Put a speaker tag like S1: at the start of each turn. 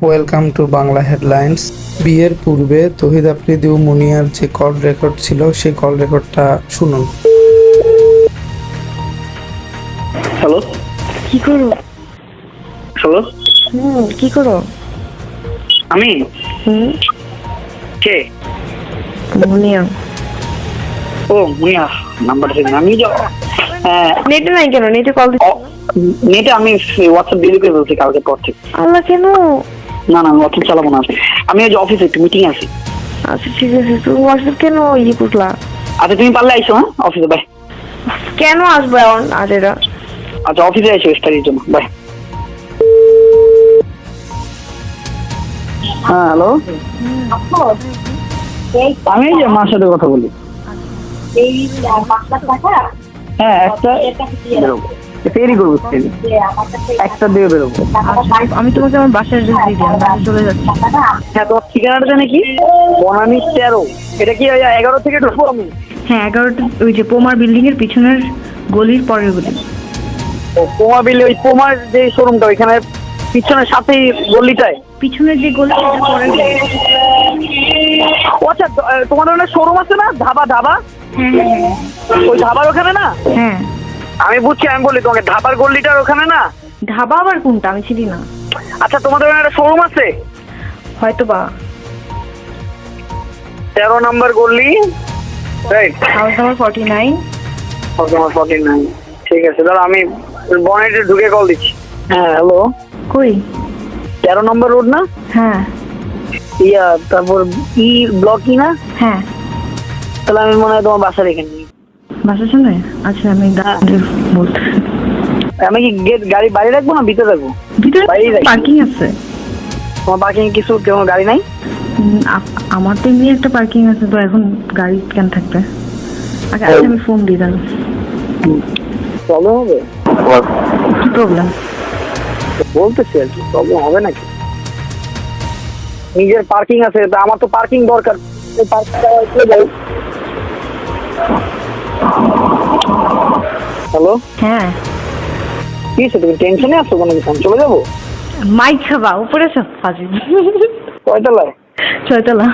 S1: Welcome to Bangla headlines. বিয়ের পূর্বে তহিদ আফ্রিদি ও meunière যে কল রেকর্ড ছিল সেই কল রেকর্ডটা শুনুন।
S2: হ্যালো
S3: কি করো?
S2: হ্যালো
S3: কি করো?
S2: আমি কে?
S3: মুনিয়া।
S2: ও মুনিয়া, নাম্বারটা দিন। আমি
S3: নেটে নাই কেন? নেটে কল দিচ্ছি।
S2: নেটে আমি হোয়াটসঅ্যাপ ডিলিট করে বলছি কালকে পর থেকে।
S3: আল্লাহ, কেন?
S2: না না, আমি হোয়াটসঅ্যাপ চালাবো না। আমি আজ অফিসে একটু মিটিং আছি।
S3: আচ্ছা ঠিক আছে, তুমি হোয়াটসঅ্যাপ কেন করলা?
S2: আচ্ছা তুমি পারলে আইসো। হ্যাঁ, অফিসে বাই।
S3: কেন আসবো এখন আজ এটা?
S2: আচ্ছা অফিসে আইসো স্টাডির জন্য, বাই। হ্যাঁ হ্যালো, আমি এই যে মার সাথে কথা বলি। হ্যাঁ একটা বেরোবো, ফেরি করবো, একটা দিয়ে বেরোবো।
S3: আমি তোমাকে আমার বাসার অ্যাড্রেস দিয়ে দিই, আমি বাসায় চলে যাচ্ছি।
S2: হ্যাঁ, তোমার ঠিকানাটা জানি কি? বনানী 13। এটা কি 11 থেকে ঢুকবো আমি?
S3: হ্যাঁ 11টা, ওই যে পোমার বিল্ডিং এর পিছনের গলির পরের গলি।
S2: ও পোমা বিলে, ওই পোমার যে শোরুমটা ওইখানে পিছনের সাথেই গলিটায়।
S3: পিছনের যে গলি সেটা পরের গলি।
S2: ও আচ্ছা, তোমাদের ওখানে শোরুম আছে না? ধাবা ধাবা,
S3: হ্যাঁ
S2: ওই ধাবার ওখানে না?
S3: হ্যাঁ।
S2: আমি বুঝছি, আমি বলি তোমাকে ধাবার গলিটার ওখানে না?
S3: ধাবা আবার কোনটা? আমি চিনি না।
S2: আচ্ছা তোমাদের ওখানে একটা শোরুম আছে?
S3: হয়তো বা।
S2: 13 নম্বর গলি, রাইট?
S3: House number 49।
S2: 49। ঠিক আছে, দাঁড়া আমি বনেটে ঢুকে কল দিচ্ছি। হ্যাঁ হ্যালো,
S3: কই?
S2: 13 নম্বর রোড না?
S3: হ্যাঁ
S2: তারপর ব্লক না?
S3: হ্যাঁ।
S2: তাহলে আমি মনে হয় তোমার বাসার এখানে।
S3: বাসার সামনে? আচ্ছা আমি বলতে।
S2: আমি কি গেট গাড়ি বাইরে রাখবো না ভিতরে রাখবো?
S3: ভিতরে
S2: বাইরে রাখি।
S3: পার্কিং আছে।
S2: তোমার পার্কিং কিছু কোনো গাড়ি নাই?
S3: আমার তো এমনি একটা পার্কিং আছে, তো এখন গাড়ি কেন থাকবে? আচ্ছা আমি ফোন দিই তাহলে।
S2: প্রবলেম হবে?
S3: কি প্রবলেম?
S2: বলতেছি আর কি, প্রবলেম হবে নাকি? নিজের পার্কিং আছে, তা আমার তো পার্কিং দরকার। হ্যালো,
S3: হ্যাঁ।
S2: কি হচ্ছে? তুমি টেনশনে আছো কোনো কিছু? চলে যাবো?
S3: মাইক খাবা উপরে সব ফাজি।
S2: কয়তলায়?
S3: 6 তলা।